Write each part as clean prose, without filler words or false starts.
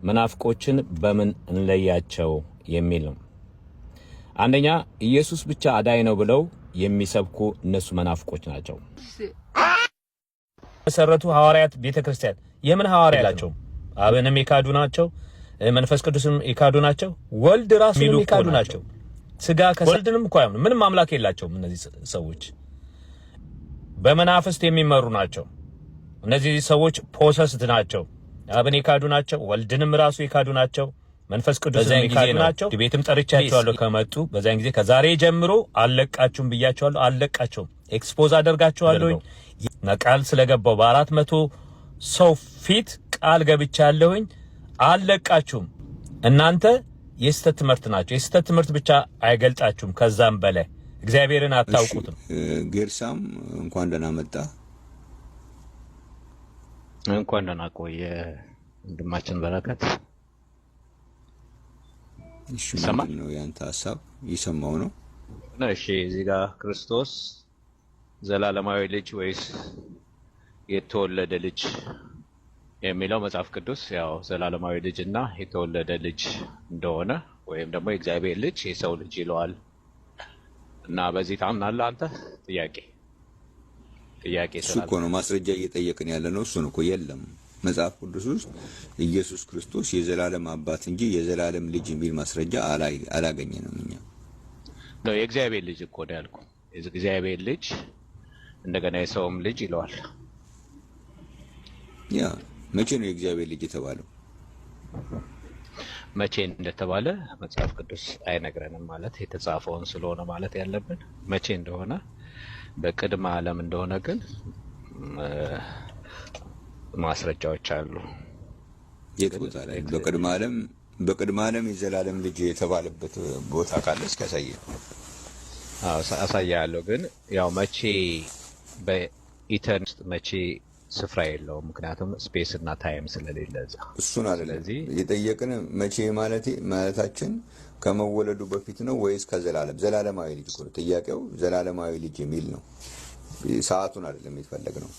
መናፍቆችን በምን እንለያቸው የሚል ነው። አንደኛ ኢየሱስ ብቻ አዳኝ ነው ብለው የሚሰብኩ እነሱ መናፍቆች ናቸው። መሰረቱ ሐዋርያት ቤተክርስቲያን የምን ሐዋርያ ናቸው? አብንም የካዱ ናቸው፣ መንፈስ ቅዱስም የካዱ ናቸው፣ ወልድ ራሱንም የካዱ ናቸው። ስጋ ከወልድንም እኮ አይሆንም፣ ምንም አምላክ የላቸውም። እነዚህ ሰዎች በመናፍስት የሚመሩ ናቸው። እነዚህ ሰዎች ፖሰስድ ናቸው። አብን የካዱ ናቸው፣ ወልድንም ራሱ የካዱ ናቸው፣ መንፈስ ቅዱስንም የካዱ ናቸው። ቤትም ጠርቻቸዋለሁ ከመጡ በዛን ጊዜ ከዛሬ ጀምሮ አለቃችሁም ብያቸዋለሁ። አለቃቸውም ኤክስፖዝ አደርጋቸዋለሁ። ቃል ስለገባው በ400 ሰው ፊት ቃል ገብቻለሁኝ። አለቃችሁም እናንተ የስተት ትምህርት ናቸው። የስተት ትምህርት ብቻ አይገልጣችሁም፣ ከዛም በላይ እግዚአብሔርን አታውቁትም። ጌርሳም እንኳን ደህና መጣ። እንኳን ደህና ቆየ ወንድማችን በረከት። እሺ ነው ያንተ ሐሳብ ይሰማው ነው? እሺ እዚህ ጋር ክርስቶስ ዘላለማዊ ልጅ ወይስ የተወለደ ልጅ የሚለው መጽሐፍ ቅዱስ ያው ዘላለማዊ ልጅና የተወለደ ልጅ እንደሆነ ወይም ደግሞ የእግዚአብሔር ልጅ የሰው ልጅ ይለዋል። እና በዚህ ታምናለህ አንተ? ጥያቄ እኮ ነው ማስረጃ እየጠየቅን ያለ ነው። እሱን እኮ የለም መጽሐፍ ቅዱስ ውስጥ ኢየሱስ ክርስቶስ የዘላለም አባት እንጂ የዘላለም ልጅ የሚል ማስረጃ አላገኘንም እኛ ነው። የእግዚአብሔር ልጅ እኮ ነው ያልኩህ። የእግዚአብሔር ልጅ እንደገና የሰውም ልጅ ይለዋል። ያ መቼ ነው የእግዚአብሔር ልጅ የተባለው? መቼ እንደተባለ መጽሐፍ ቅዱስ አይነግረንም። ማለት የተጻፈውን ስለሆነ ማለት ያለብን መቼ እንደሆነ በቅድመ ዓለም እንደሆነ ግን ማስረጃዎች አሉ። የት ቦታ ላይ በቅድመ ዓለም የዘላለም ልጅ የተባለበት ቦታ ካለ እስኪ ያሳየን። አሳያለሁ። ግን ያው መቼ በኢተርን ውስጥ መቼ ስፍራ የለውም፣ ምክንያቱም ስፔስ እና ታይም ስለሌለ እዛ። እሱን አይደለም የጠየቅን። መቼ ማለታችን ከመወለዱ በፊት ነው ወይስ ከዘላለም? ዘላለማዊ ልጅ እኮ ነው ጥያቄው። ዘላለማዊ ልጅ የሚል ነው። ሰዓቱን አይደለም የተፈለግነው።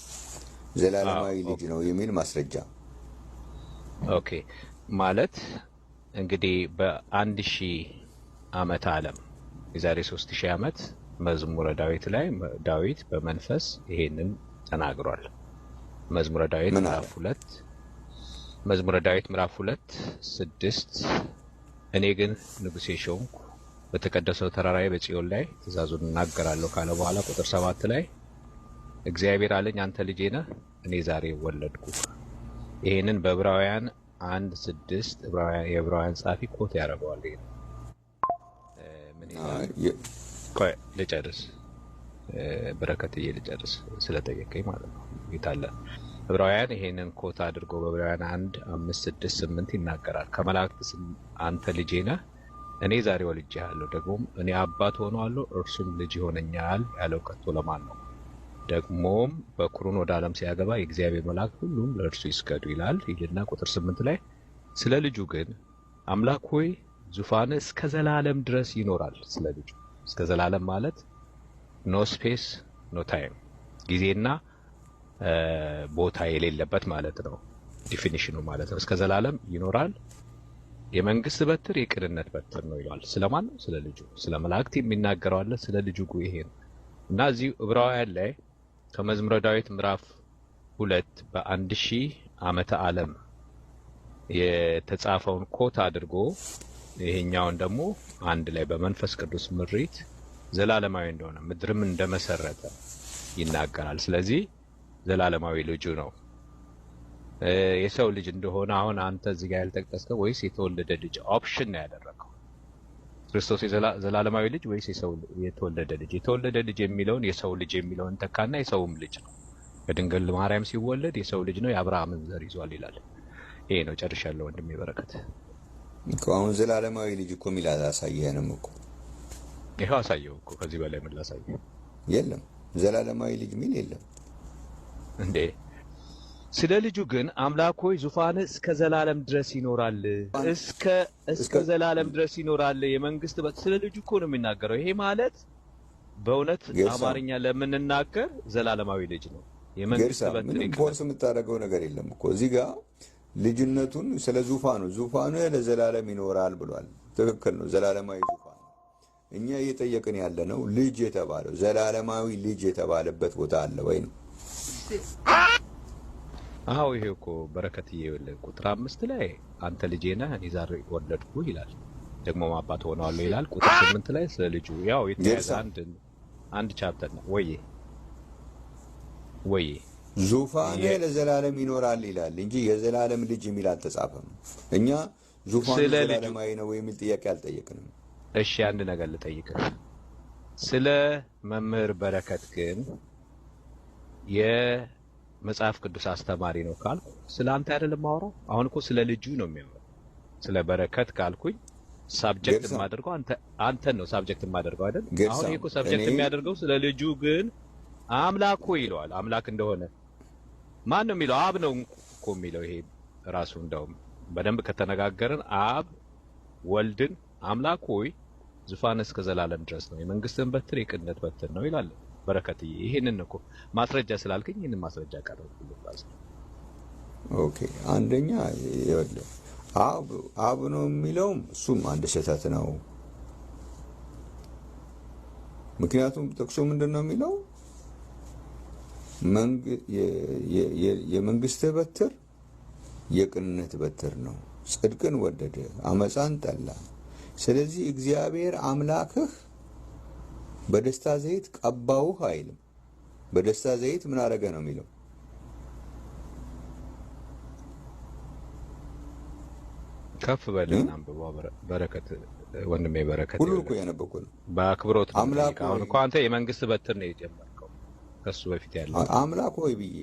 ዘላለማዊ ልጅ ነው የሚል ማስረጃ። ኦኬ ማለት እንግዲህ በ1000 ዓመት ዓለም የዛሬ 3000 ዓመት መዝሙረ ዳዊት ላይ ዳዊት በመንፈስ ይሄንን ተናግሯል። መዝሙረ ዳዊት ምዕራፍ 2:6 እኔ ግን ንጉሴ ሾምኩ በተቀደሰው ተራራዬ በጽዮን ላይ ትእዛዙን እናገራለሁ ካለ በኋላ ቁጥር 7 ላይ እግዚአብሔር አለኝ አንተ ልጄ ነህ እኔ ዛሬ ወለድኩ። ይሄንን በዕብራውያን 1:6 የዕብራውያን ጻፊ ኮት ያደርገዋል። ይሄ ምን ይላል? ልጨርስ በረከትዬ ልጨርስ ስለጠየቀኝ ማለት ነው። ይታለ ዕብራውያን ይሄንን ኮት አድርጎ በዕብራውያን 1:5-6-8 ይናገራል። ከመላእክት አንተ ልጄ ነህ እኔ ዛሬ ወልጄሃለሁ፣ ደግሞም እኔ አባት ሆነዋለሁ እርሱም ልጅ ይሆነኛል ያለው ከቶ ለማን ነው? ደግሞም በኩሩን ወደ ዓለም ሲያገባ የእግዚአብሔር መልአክ ሁሉም ለእርሱ ይስገዱ ይላል ይልና ቁጥር 8 ላይ ስለ ልጁ ግን አምላክ ሆይ ዙፋንህ እስከ ዘላለም ድረስ ይኖራል። ስለ ልጁ እስከ ዘላለም ማለት ኖ ስፔስ ኖ ታይም፣ ጊዜና ቦታ የሌለበት ማለት ነው። ዲፊኒሽኑ ማለት ነው። እስከ ዘላለም ይኖራል። የመንግስት በትር የቅንነት በትር ነው ይላል። ስለማን ነው? ስለ ልጁ። ስለ መላእክት የሚናገረው አለ፣ ስለ ልጁ ይሄ ነው። እና እዚህ ዕብራውያን ላይ ከመዝሙረ ዳዊት ምዕራፍ 2 በ1000 ዓመተ ዓለም የተጻፈውን ኮት አድርጎ ይሄኛውን ደግሞ አንድ ላይ በመንፈስ ቅዱስ ምሪት ዘላለማዊ እንደሆነ ምድርም እንደመሰረተ ይናገራል። ስለዚህ ዘላለማዊ ልጁ ነው። የሰው ልጅ እንደሆነ አሁን አንተ እዚህ ጋር ያልጠቀስከው ወይስ የተወለደ ልጅ ኦፕሽን ነው ያደረገው? ክርስቶስ ዘላለማዊ ልጅ ወይስ የተወለደ ልጅ? የተወለደ ልጅ የሚለውን የሰው ልጅ የሚለውን ተካና የሰውም ልጅ ነው። ከድንግል ማርያም ሲወለድ የሰው ልጅ ነው፣ የአብርሃምን ዘር ይዟል ይላል። ይሄ ነው። ጨርሻለሁ ወንድሜ በረከት። አሁን ዘላለማዊ ልጅ እኮ የሚል አሳየህንም እኮ። ይሄው አሳየው እኮ። ከዚህ በላይ ምን ላሳየው? የለም ዘላለማዊ ልጅ የሚል የለም እንዴ። ስለ ልጁ ግን አምላክ ሆይ ዙፋንህ እስከ ዘላለም ድረስ ይኖራል፣ እስከ ዘላለም ድረስ ይኖራል። የመንግስት ስለ ልጁ እኮ ነው የሚናገረው። ይሄ ማለት በእውነት አማርኛ ለምንናገር ዘላለማዊ ልጅ ነው። የመንግስት በትር ፖርስ የምታደርገው ነገር የለም እኮ እዚህ ጋር ልጅነቱን ስለ ዙፋኑ ለዘላለም ይኖራል ብሏል። ትክክል ነው። ዘላለማዊ ዙፋን ነው። እኛ እየጠየቅን ያለ ነው ልጅ የተባለው ዘላለማዊ ልጅ የተባለበት ቦታ አለ ወይ ነው? አዎ ይሄ እኮ በረከትዬ ቁጥር 5 ላይ አንተ ልጄ ነህ እኔ ዛሬ ወለድኩ ይላል። ደግሞ አባት ሆነዋለሁ ይላል። ቁጥር 8 ላይ ስለ ልጁ ያው የተያዘ አንድ ቻፕተር ነው። ወይ ዙፋን ለዘላለም ይኖራል ይላል እንጂ የዘላለም ልጅ የሚል አልተጻፈም። እኛ ዙፋኑ ዘላለማዊ ነው የሚል ጥያቄ አልጠየቅንም። እሺ አንድ ነገር ልጠይቅህ። ስለ መምህር በረከት ግን የመጽሐፍ ቅዱስ አስተማሪ ነው ካልኩ ስለ አንተ አይደለም ማውራው። አሁን እኮ ስለ ልጁ ነው የሚያወራው። ስለ በረከት ካልኩኝ ሳብጀክት የማደርገው አንተን ነው ሳብጀክት የማደርገው አይደል? አሁን ይሄ እኮ ሳብጀክት የሚያደርገው ስለ ልጁ ግን አምላክ ሆይ ይለዋል። አምላክ እንደሆነ ማን ነው የሚለው? አብ ነው እኮ የሚለው። ይሄ ራሱ እንደውም በደንብ ከተነጋገርን አብ ወልድን አምላክ ሆይ ዙፋን እስከ ዘላለም ድረስ ነው፣ የመንግስትን በትር የቅነት በትር ነው ይላል በረከትዬ። ይሄንን እኮ ማስረጃ ስላልከኝ ይሄንን ማስረጃ ቀረብኩልህ። ኦኬ አንደኛ ይኸውልህ አብ ነው የሚለውም እሱም አንድ ስህተት ነው። ምክንያቱም ጥቅሱ ምንድን ነው የሚለው? የመንግስት በትር የቅንነት በትር ነው፣ ጽድቅን ወደደ አመፃን ጠላ። ስለዚህ እግዚአብሔር አምላክህ በደስታ ዘይት ቀባውህ አይልም። በደስታ ዘይት ምን አደረገ ነው የሚለው? ከፍ በልና አንብበው በረከት ወንድሜ በረከት ሁሉ እኮ ያነበብኩ ነው በአክብሮት ነው። አሁን እኮ አንተ የመንግስት በትር ነው የጀመርከው ከሱ በፊት ያለው አምላክ ሆይ ብዬ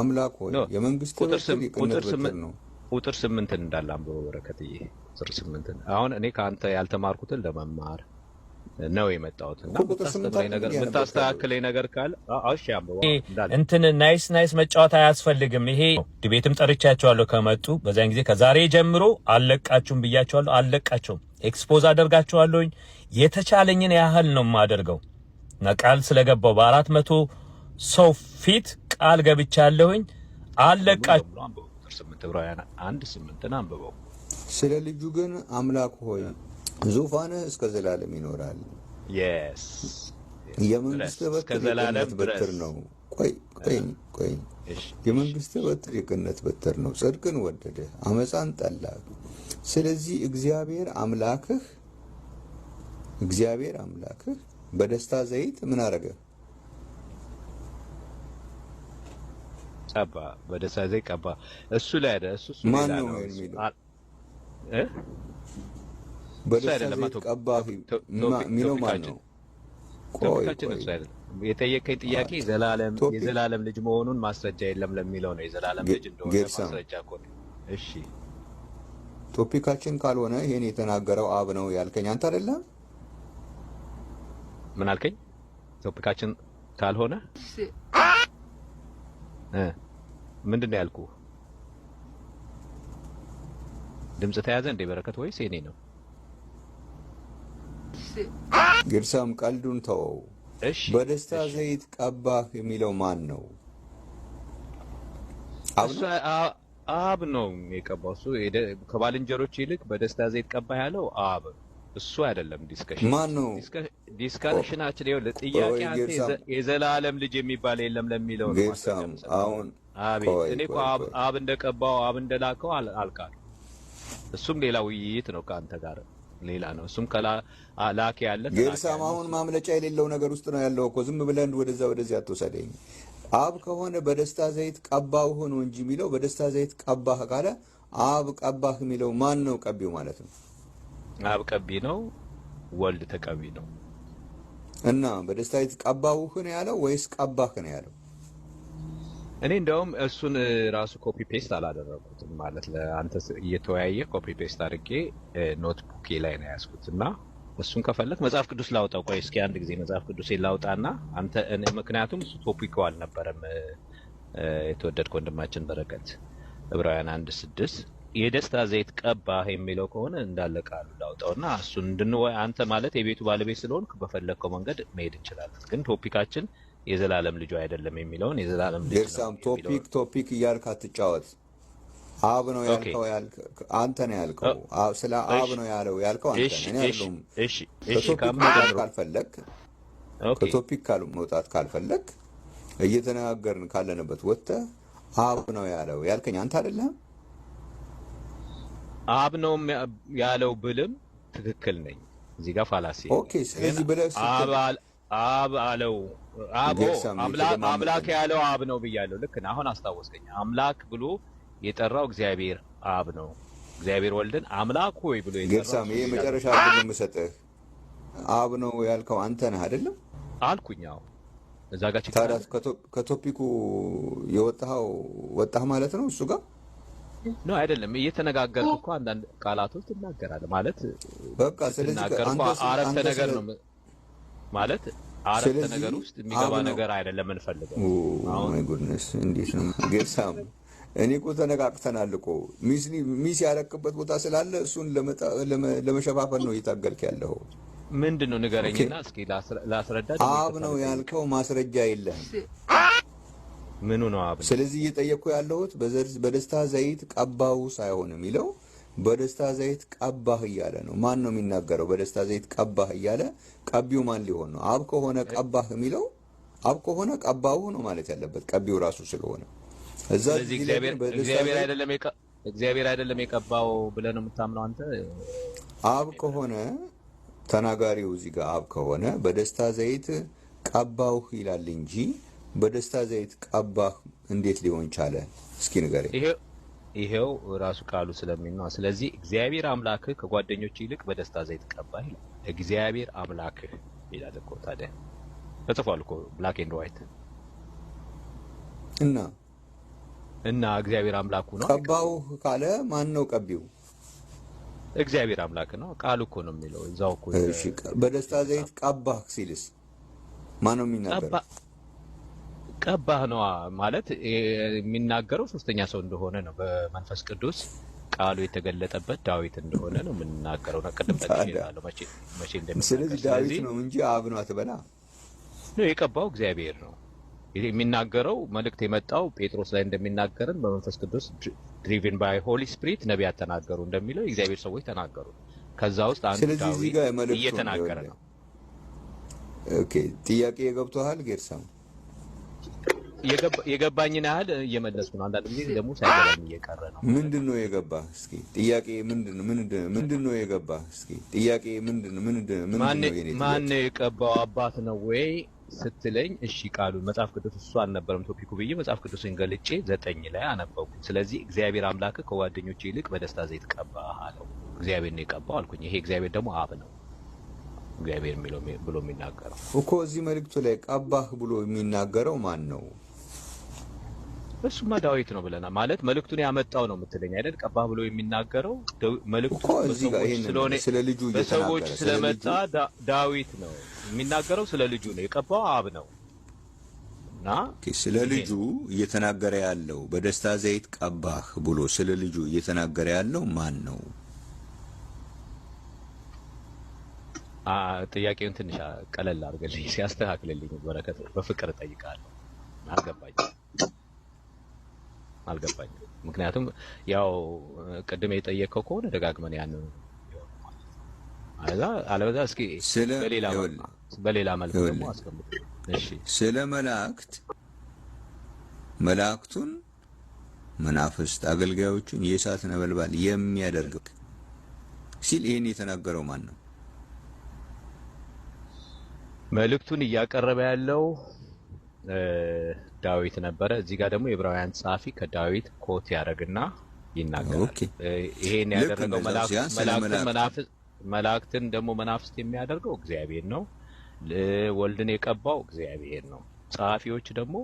አምላክ ሆይ የመንግስት በትር የቅንነት በትር ነው። ቁጥር 8 እንዳለ አንብበው በረከትዬ። ቁጥር 8 አሁን እኔ ከአንተ ያልተማርኩትን ለመማር ነው የመጣሁትና የምታስተካክለኝ ነገር ካለ እሺ አንብበው። እንትን ናይስ መጫወት አያስፈልግም። ይሄ ዲቤትም ጠርቻቸዋለሁ ከመጡ በዛን ጊዜ ከዛሬ ጀምሮ አለቃችሁም ብያቸዋለሁ። አለቃቸውም ኤክስፖዝ አደርጋቸዋለሁኝ። የተቻለኝን ያህል ነው የማደርገው። ቃል ስለገባው በ400 ሰው ፊት ቃል ገብቻለሁኝ። አለቃችሁ ዕብራውያን 1:8 አንብበው። ስለ ልጁ ግን አምላክ ሆይ ዙፋንህ እስከ ዘላለም ይኖራል። የመንግስት በትር የቅንነት በትር ነው። ቆይ የመንግስት በትር የቅንነት በትር ነው፣ ጽድቅን ወደደ አመፃን ጠላ። ስለዚህ እግዚአብሔር አምላክህ በደስታ ዘይት ምን አረገ? ቀባ። በደስታ ዘይት ቀባ። እሱ ላይ አይደል? እሱ ማን ነው የሚለው? በደስታ ዘይት ቀባ የሚለው ማን ነው? የጠየቀኝ ጥያቄ የዘላለም ልጅ መሆኑን ማስረጃ የለም ለሚለው ነው። የዘላለም ልጅ እንደሆነ ማስረጃ እኮ ነው። እሺ ቶፒካችን ካልሆነ ይሄን የተናገረው አብ ነው ያልከኝ አንተ አይደለም? ምን አልከኝ? ቶፒካችን ካልሆነ ምንድነው ያልኩህ? ድምጽ ተያዘ እንደ በረከት ወይስ የኔ ነው? ግርሳም ቀልዱን ተወው። በደስታ ዘይት ቀባህ የሚለው ማን ነው? አብ ነው የቀባው። እሱ ከባልንጀሮች ይልቅ በደስታ ዘይት ቀባህ ያለው አብ፣ እሱ አይደለም። ዲስከሽን ማን ነው? ዲስከሽናችን ይኸው ለጥያቄ አንተ የዘላለም ልጅ የሚባል የለም ለሚለው ነው። ግርሳም አሁን እኔ እኮ አብ እንደቀባው አብ እንደላከው አልካል። እሱም ሌላ ውይይት ነው ከአንተ ጋር ሌላ ነው። እሱም ላኪ ያለ ግርሳም አሁን ማምለጫ የሌለው ነገር ውስጥ ነው ያለው እኮ። ዝም ብለን ወደዚህ አትወሰደኝ። አብ ከሆነ በደስታ ዘይት ቀባው ሆኖ እንጂ የሚለው በደስታ ዘይት ቀባህ ካለ አብ ቀባህ የሚለው ማን ነው ቀቢው ማለት ነው? አብ ቀቢ ነው፣ ወልድ ተቀቢ ነው። እና በደስታ ዘይት ቀባው ሆነ ያለው ወይስ ቀባህ ነው ያለው? እኔ እንደውም እሱን ራሱ ኮፒ ፔስት አላደረኩትም። ማለት ለአንተ እየተወያየ ኮፒ ፔስት አድርጌ ኖትቡኬ ላይ ነው ያዝኩትና እሱን ከፈለክ መጽሐፍ ቅዱስ ላውጣው። ቆይ እስኪ አንድ ጊዜ መጽሐፍ ቅዱስ ላውጣና አንተ ምክንያቱም እሱ ቶፒኩ አልነበረም። የተወደድከው ወንድማችን በረከት ዕብራውያን 1:6 የደስታ ዘይት ቀባህ የሚለው ከሆነ እንዳለ ቃሉ ላውጣውና እሱን እንድንወይ አንተ ማለት የቤቱ ባለቤት ስለሆንክ በፈለከው መንገድ መሄድ እንችላለን። ግን ቶፒካችን የዘላለም ልጅ አይደለም የሚለውን የዘላለም ልጅ ግርሳም ቶፒክ እያልክ አትጫወት። አብ ነው ያልከው አንተ ነው ያልከው። ስለ አብ ነው ያልከው አንተ ነህ። እኔ አይደለሁም። ከቶፒክ መውጣት ካልፈለግ እየተነጋገርን ካለንበት ወጥተህ አብ ነው ያልከኝ አንተ አይደለህም? አብ ነው ያለው ብልም ትክክል ነኝ። እዚህ ጋር ፋላሲ ኦኬ። ስለዚህ ብለህ አብ አለው አምላክ ያለው አብ ነው ብያለሁ። ልክ ነህ። አሁን አስታወስከኝ። አምላክ ብሎ የጠራው እግዚአብሔር አብ ነው። እግዚአብሔር ወልድን አምላክ ሆይ ብሎ የጠራው ጌርሳም ይሄ መጨረሻ አይደለም የምሰጥህ አብ ነው ያልከው አንተ ነህ አይደለም አልኩኝ። አዎ እዛ ጋር ታዲያ ከቶፒኩ ወጣህ ማለት ነው። እሱ ጋር ነው አይደለም እየተነጋገርኩ እኮ አንዳንድ ቃላቶች ትናገራለህ ማለት በቃ። ስለዚህ አረፍተ ነገር ነው ማለት አረፍተ ነገር ውስጥ የሚገባ ነገር አይደለም እንፈልገው። ማይ ጉድነስ እንዴት ነው ጌርሳም? እኔ እኮ ተነቃቅተናል እኮ ሚስ ያረክበት ቦታ ስላለ እሱን ለመሸፋፈን ነው እየታገልክ ያለው። ምንድነው ንገረኝና እስኪ ላስረዳ። አብ ነው ያልከው ማስረጃ የለህም። ምኑ ነው አብ? ስለዚህ እየጠየቅኩ ያለሁት በደስታ ዘይት ቀባው ሳይሆን የሚለው በደስታ ዘይት ቀባህ እያለ ነው። ማን ነው የሚናገረው? በደስታ ዘይት ቀባህ እያለ ቀቢው ማን ሊሆን ነው? አብ ከሆነ ቀባህ የሚለው አብ ከሆነ ቀባው ነው ማለት ያለበት ቀቢው ራሱ ስለሆነ ስለዚህ እግዚአብሔር አይደለም የቀባው ብለህ ነው የምታምነው አንተ? አብ ከሆነ ተናጋሪው እዚህ ጋር አብ ከሆነ በደስታ ዘይት ቀባው ይላል እንጂ በደስታ ዘይት ቀባህ እንዴት ሊሆን ቻለ? እስኪ ንገረኝ። ይሄው ራሱ ቃሉ ስለሚል ነው። ስለዚህ እግዚአብሔር አምላክህ ከጓደኞች ይልቅ በደስታ ዘይት ቀባህ ይላል። እግዚአብሔር አምላክህ ይላል እኮ። ታዲያ ተጽፏል እኮ ብላክ ኤንድ ዋይት እና እግዚአብሔር አምላኩ ነው። ቀባው ካለ ማን ነው ቀቢው? እግዚአብሔር አምላክ ነው። ቃሉ እኮ ነው የሚለው እዛው እኮ። እሺ በደስታ ዘይት ቀባህ ሲልስ ማን ነው የሚናገረው? ቀባህ ነው ማለት የሚናገረው ሶስተኛ ሰው እንደሆነ ነው። በመንፈስ ቅዱስ ቃሉ የተገለጠበት ዳዊት እንደሆነ ነው የምንናገረው። ቅድም ጠቅሼልሃለሁ መቼ እንደሚናገር። ስለዚህ ዳዊት ነው እንጂ አብ ነው አትበላ ነው። የቀባው እግዚአብሔር ነው። የሚናገረው መልእክት የመጣው ጴጥሮስ ላይ እንደሚናገርን በመንፈስ ቅዱስ ድሪቭን ባይ ሆሊ ስፒሪት ነቢያት ተናገሩ እንደሚለው የእግዚአብሔር ሰዎች ተናገሩ። ከዛ ውስጥ አንዱ ዳዊት እየተናገረ ነው። ኦኬ ጥያቄ ገብቶሃል ጌርሳም? የገባኝን ያህል እየመለስኩ ነው። አንዳንድ ጊዜ ደግሞ ሳይገባኝ እየቀረ ነው። ምንድነው የገባህ? እስኪ ጥያቄ ምንድነው የገባህ? እስኪ ጥያቄ ምንድነው ማን የቀባው አባት ነው ወይ ስትለኝ፣ እሺ ቃሉ መጽሐፍ ቅዱስ እሱ አልነበረም ቶፒኩ ብዬ መጽሐፍ ቅዱስን ገልጬ 9 ላይ አነበብኩ። ስለዚህ እግዚአብሔር አምላክ ከጓደኞቹ ይልቅ በደስታ ዘይት ቀባህ አለው። እግዚአብሔር ነው የቀባው አልኩኝ። ይሄ እግዚአብሔር ደግሞ አብ ነው እግዚአብሔር ብሎ የሚናገረው እኮ እዚህ መልእክቱ ላይ ቀባህ ብሎ የሚናገረው ማን ነው? እሱማ ዳዊት ነው ብለናል። ማለት መልእክቱን ያመጣው ነው የምትለኝ አይደል? ቀባህ ብሎ የሚናገረው መልእክቱ ስለ ልጁ በሰዎች ስለመጣ ዳዊት ነው የሚናገረው። ስለ ልጁ ነው የቀባው አብ ነው። እና ስለ ልጁ እየተናገረ ያለው በደስታ ዘይት ቀባህ ብሎ ስለ ልጁ እየተናገረ ያለው ማን ነው? ጥያቄውን ትንሽ ቀለል አድርገልኝ ሲያስተካክልልኝ በረከት በፍቅር እጠይቃለሁ። አልገባኝም። ምክንያቱም ያው ቅድም የጠየቀው ከሆነ ደጋግመን ያን አለበዛ እስኪ በሌላ መልኩ ደግሞ አስቀምጥ። እሺ ስለ መላእክቱን መናፍስት አገልጋዮቹን የእሳት ነበልባል የሚያደርግ ሲል ይሄን የተናገረው ማን ነው? መልእክቱን እያቀረበ ያለው ዳዊት ነበረ። እዚህ ጋር ደግሞ የዕብራውያን ጸሐፊ ከዳዊት ኮት ያደርግና ይናገራል። ይሄን ያደረገው መላእክትን ደግሞ መናፍስት የሚያደርገው እግዚአብሔር ነው። ወልድን የቀባው እግዚአብሔር ነው። ጸሐፊዎች ደግሞ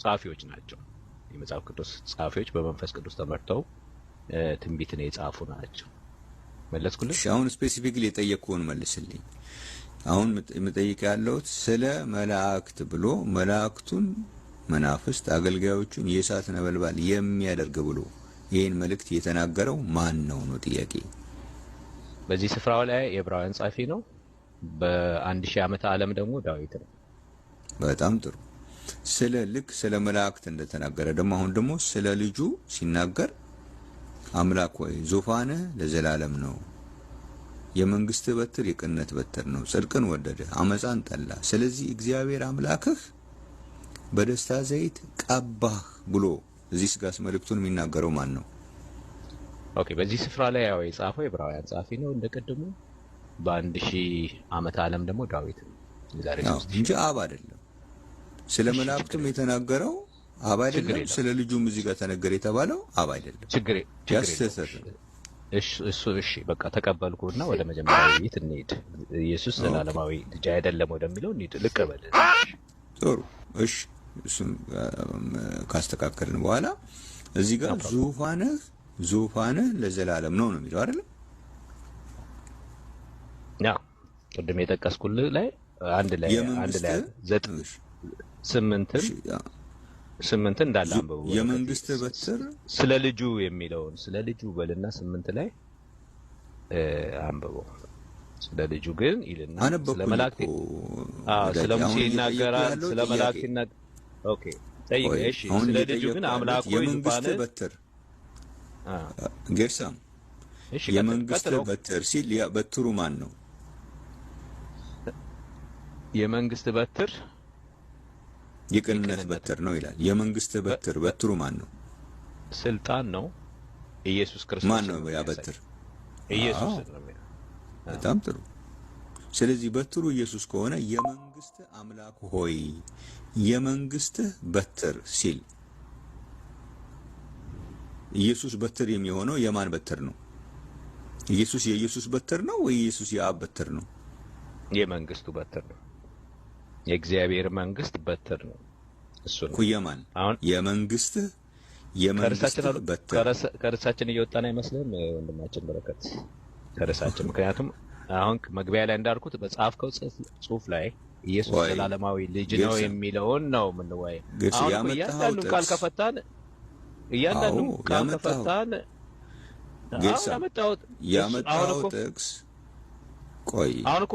ጸሐፊዎች ናቸው። የመጽሐፍ ቅዱስ ጸሐፊዎች በመንፈስ ቅዱስ ተመርተው ትንቢትን የጻፉ ናቸው። መለስኩልህ? አሁን ስፔሲፊክሊ የጠየቅኩህን መልስልኝ። አሁን የምጠይቅ ያለሁት ስለ መላእክት ብሎ መላእክቱን መናፍስት አገልጋዮቹን የእሳት ነበልባል የሚያደርግ ብሎ ይህን መልእክት የተናገረው ማን ነው ነው ጥያቄ። በዚህ ስፍራው ላይ የዕብራውያን ጸሐፊ ነው። በ1000 ዓመተ ዓለም ደግሞ ዳዊት ነው። በጣም ጥሩ። ስለ መላእክት እንደተናገረ ደግሞ አሁን ደግሞ ስለ ልጁ ሲናገር አምላክ ሆይ ዙፋንህ ለዘላለም ነው፣ የመንግስት በትር የቅነት በትር ነው፣ ጽድቅን ወደደ አመፃን ጠላ፣ ስለዚህ እግዚአብሔር አምላክህ በደስታ ዘይት ቀባህ ብሎ እዚህ ስጋስ መልእክቱን የሚናገረው ማን ነው? ኦኬ በዚህ ስፍራ ላይ ያው የጻፈው ዕብራውያን ጻፊ ነው እንደቀድሞ በ1000 ዓመት ዓለም ደግሞ ዳዊት ነው ዛሬ እንጂ አብ አይደለም። ስለ መላእክቱም የተናገረው አብ አይደለም። ስለ ልጁም እዚህ ጋር ተነገረ የተባለው አብ አይደለም። ችግር እሺ በቃ ተቀበልኩና ወደ መጀመሪያው ውይይት እንሂድ። ኢየሱስ ዘላለማዊ ልጅ አይደለም ወደሚለው እንሂድ። ልቀበል። ጥሩ እሺ። እሱን ካስተካከልን በኋላ እዚህ ጋር ዙፋንህ ለዘላለም ነው የሚለው አይደል? ያ ቅድም የጠቀስኩልህ ላይ አንድ ላይ 8 እንዳለ አንብቡ። የመንግስት በትር ስለ ልጁ የሚለውን ስለ ልጁ በልና 8 ላይ አንብቡ። ስለ ልጁ ግን ይልና ስለ መላእክት ስለ ሙሴ ይናገራል፣ ስለ መላእክት ይናገራል። ኦኬ ጠይቅ። እሺ ስለ ልጁ ግን አምላክ ሆይ የመንግስት በትር ጌርሳም እሺ የመንግስት በትር ሲል ያ በትሩ ማን ነው? የመንግስት በትር የቅንነት በትር ነው ይላል። የመንግስት በትሩ ማን ነው? ስልጣን ነው። ኢየሱስ ክርስቶስ ማን ነው ያ በትር? ኢየሱስ ነው። በጣም ጥሩ። ስለዚህ በትሩ ኢየሱስ ከሆነ የመንግስት አምላክ ሆይ የመንግስት በትር ሲል ኢየሱስ በትር የሚሆነው የማን በትር ነው? ኢየሱስ የኢየሱስ በትር ነው ወይ ኢየሱስ የአብ በትር ነው? የመንግስቱ በትር ነው። የእግዚአብሔር መንግስት በትር ነው። እሱ ነው ኩየማን አሁን የመንግስት በትር ከርሳችን እየወጣን አይመስልም ወንድማችን በረከት ከርሳችን። ምክንያቱም አሁን መግቢያ ላይ እንዳልኩት በጻፍከው ጽሁፍ ላይ ኢየሱስ ዘላለማዊ ልጅ ነው የሚለውን ነው ምንወያይ። አሁን እያንዳንዱን ቃል ከፈታን ያመጣው ጥቅስ ቆይ አሁን እኮ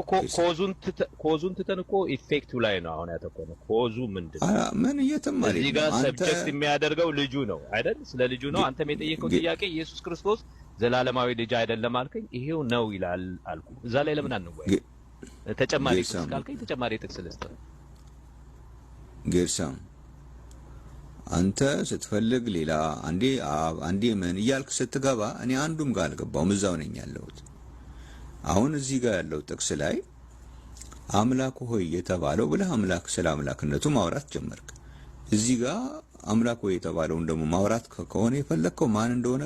ኮዙን ትተን እኮ ኢፌክቱ ላይ ነው አሁን ያተኮረው። ኮዙ ምንድነው? ምን እየተማረ እዚህ ጋር ሰብጀክት የሚያደርገው ልጁ ነው አይደል? ስለ ልጁ ነው። አንተም የጠየቀው ጥያቄ ኢየሱስ ክርስቶስ ዘላለማዊ ልጅ አይደለም አልከኝ። ይሄው ነው ይላል አልኩ። እዛ ላይ ለምን አንወያይ? ተጨማሪ ጥቅስ ካልከኝ ተጨማሪ ጥቅስ ልስጥ። ጌርሳም አንተ ስትፈልግ ሌላ አንዴ ምን እያልክ ስትገባ እኔ አንዱም ጋር አልገባውም፣ እዛው ነኝ ያለሁት። አሁን እዚህ ጋር ያለው ጥቅስ ላይ አምላክ ሆይ የተባለው ብለህ አምላክ ስለ አምላክነቱ ማውራት ጀመርክ። እዚህ ጋር አምላክ ሆይ የተባለውን ደግሞ ማውራት ከሆነ የፈለከው ማን እንደሆነ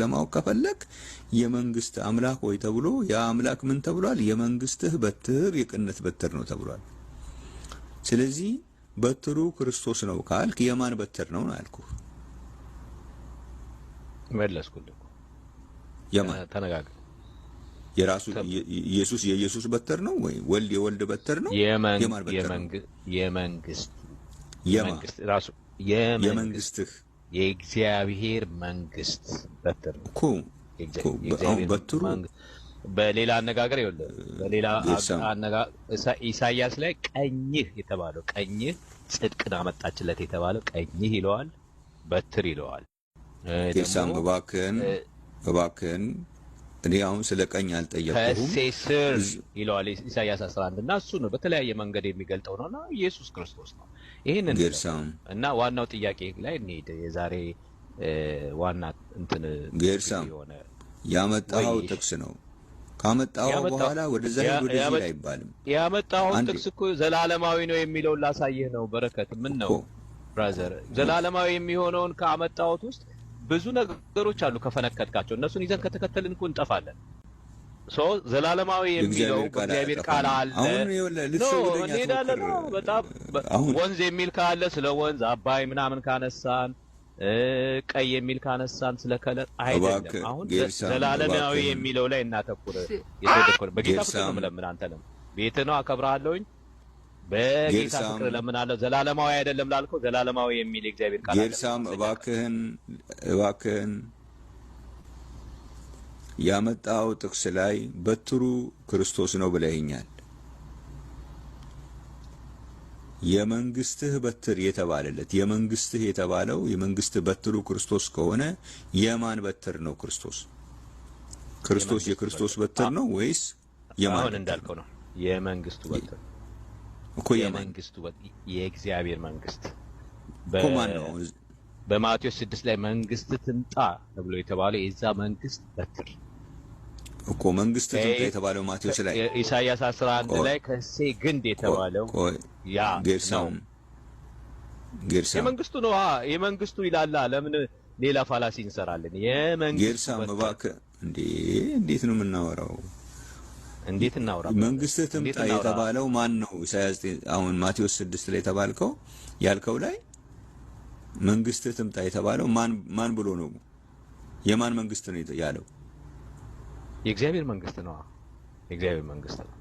ለማወቅ ከፈለክ የመንግስት አምላክ ሆይ ተብሎ ያ አምላክ ምን ተብሏል? የመንግስትህ በትር የቅነት በትር ነው ተብሏል። ስለዚህ በትሩ ክርስቶስ ነው ካልክ የማን በትር ነው ያልኩህ? መለስኩልህ። የማን ተነጋገር። የራሱ ኢየሱስ የኢየሱስ በትር ነው ወይ ወልድ የወልድ በትር ነው? የማን በትር ነው? የመንግስት ራሱ የመንግስትህ የእግዚአብሔር መንግስት በትር ነው እኮ በትሩ። በሌላ አነጋገር ይኸውልህ፣ በሌላ አነጋገር ኢሳይያስ ላይ ቀኝህ የተባለው ቀኝህ ጽድቅን አመጣችለት የተባለው ቀኝህ ይለዋል፣ በትር ይለዋል። ደግሞ እባክህን እኔ አሁን ስለ ቀኝ አልጠየቅኩም። ከሴስር ይለዋል ኢሳይያስ 11 እና እሱ ነው በተለያየ መንገድ የሚገልጠው ነውና ኢየሱስ ክርስቶስ ነው። ይሄንን እና ዋናው ጥያቄ ላይ እንሂድ። የዛሬ ዋና እንትን የሆነ ያመጣው ጥቅስ ነው። ካመጣው በኋላ ወደዛ ወደዚህ አይባልም። ያመጣው ጥቅስ እኮ ዘላለማዊ ነው የሚለውን ላሳየህ ነው። በረከት ምን ነው ብራዘር? ዘላለማዊ የሚሆነውን ካመጣውት ውስጥ ብዙ ነገሮች አሉ ከፈነከትካቸው። እነሱን ይዘን ከተከተልን እኮ እንጠፋለን። ዘላለማዊ የሚለው በእግዚአብሔር ቃል አለ። በጣም ወንዝ የሚል ካለ ስለ ወንዝ አባይ ምናምን ካነሳን፣ ቀይ የሚል ካነሳን ስለ ከለር አይደለም። አሁን ዘላለማዊ የሚለው ላይ እናተኩር። የተደኮረ በጌታ ፍቅር ነው ለምን አንተ ነው ቤት ነው አከብራለሁኝ በጌታ ፍቅር ለምን አለ። ዘላለማዊ አይደለም ላልከው ዘላለማዊ የሚል እግዚአብሔር ቃል አለ። ጌርሳም እባክህን ያመጣው ጥቅስ ላይ በትሩ ክርስቶስ ነው ብለኸኛል። የመንግስትህ በትር የተባለለት የመንግስትህ የተባለው የመንግስት በትሩ ክርስቶስ ከሆነ የማን በትር ነው ክርስቶስ? ክርስቶስ የክርስቶስ በትር ነው ወይስ የማን? አሁን እንዳልከው ነው የመንግስቱ በትር እኮ የመንግስቱ የእግዚአብሔር መንግስት በማን ነው? በማቴዎስ 6 ላይ መንግስት ትምጣ ተብሎ የተባለው የዛ መንግስት በትር እኮ መንግስት ትምጣ የተባለው ማቴዎስ ላይ ኢሳይያስ 11 ላይ ከሴ ግንድ የተባለው ያ ጌርሳም የመንግስቱ ነው። የመንግስቱ ይላል። ለምን ሌላ ፋላሲ እንሰራለን? የመንግስቱ ጌርሳም እባክህ እንዴት ነው የምናወራው? እንዴት እናወራ? መንግስት ትምጣ የተባለው ማን ነው? ኢሳይያስ አሁን ማቴዎስ 6 ላይ ተባልከው ያልከው ላይ መንግስት ትምጣ የተባለው ማን ብሎ ነው? የማን መንግስት ነው ያለው? የእግዚአብሔር መንግስት ነው። የእግዚአብሔር መንግስት ነው።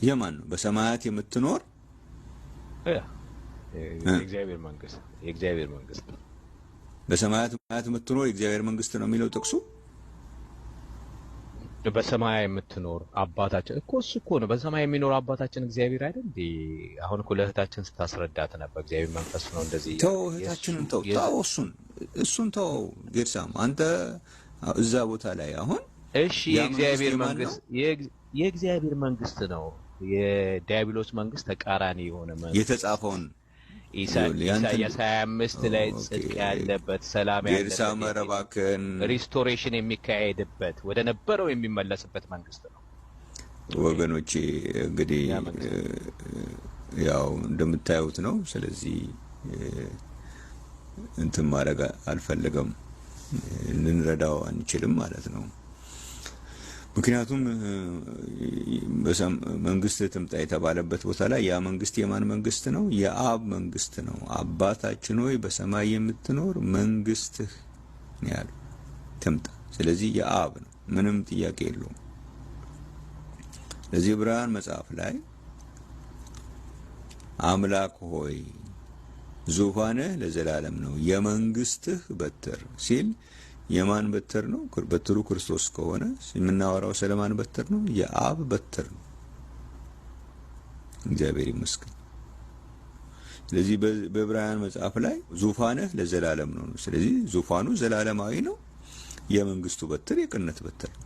የማን ነው? በሰማያት የምትኖር የእግዚአብሔር መንግስት የእግዚአብሔር መንግስት ነው። በሰማያት የምትኖር የእግዚአብሔር መንግስት ነው የሚለው ጥቅሱ። በሰማይ የምትኖር አባታችን እኮ እሱ እኮ ነው። በሰማይ የሚኖር አባታችን እግዚአብሔር አይደል እንዴ? አሁን እኮ ለእህታችን ስታስረዳት ነበር። እግዚአብሔር መንፈስ ነው እንደዚህ። ተው እህታችንን ተው እሱን ተው ጌርሳም፣ አንተ እዛ ቦታ ላይ አሁን እሺ የእግዚአብሔር መንግስት የእግዚአብሔር መንግስት ነው። የዲያብሎስ መንግስት ተቃራኒ የሆነ መንግስት የተጻፈውን ኢሳይያስ 25 ላይ ጽድቅ ያለበት ሰላም ያለበት ሪስቶሬሽን የሚካሄድበት ወደ ነበረው የሚመለስበት መንግስት ነው። ወገኖቼ እንግዲህ ያው እንደምታዩት ነው። ስለዚህ እንትን ማድረግ አልፈለገም፣ እንረዳው አንችልም ማለት ነው። ምክንያቱም መንግስት ትምጣ የተባለበት ቦታ ላይ ያ መንግስት የማን መንግስት ነው? የአብ መንግስት ነው። አባታችን ሆይ በሰማይ የምትኖር መንግስትህ ነው ያለው ትምጣ። ስለዚህ የአብ ነው፣ ምንም ጥያቄ የለውም። ለዚህ ዕብራውያን መጽሐፍ ላይ አምላክ ሆይ ዙፋንህ ለዘላለም ነው የመንግስትህ በትር ሲል የማን በትር ነው? በትሩ ክርስቶስ ከሆነ የምናወራው ስለማን በትር ነው? የአብ በትር ነው። እግዚአብሔር ይመስገን። ስለዚህ በዕብራውያን መጽሐፍ ላይ ዙፋንህ ለዘላለም ነው። ስለዚህ ዙፋኑ ዘላለማዊ ነው። የመንግስቱ በትር የቅነት በትር ነው።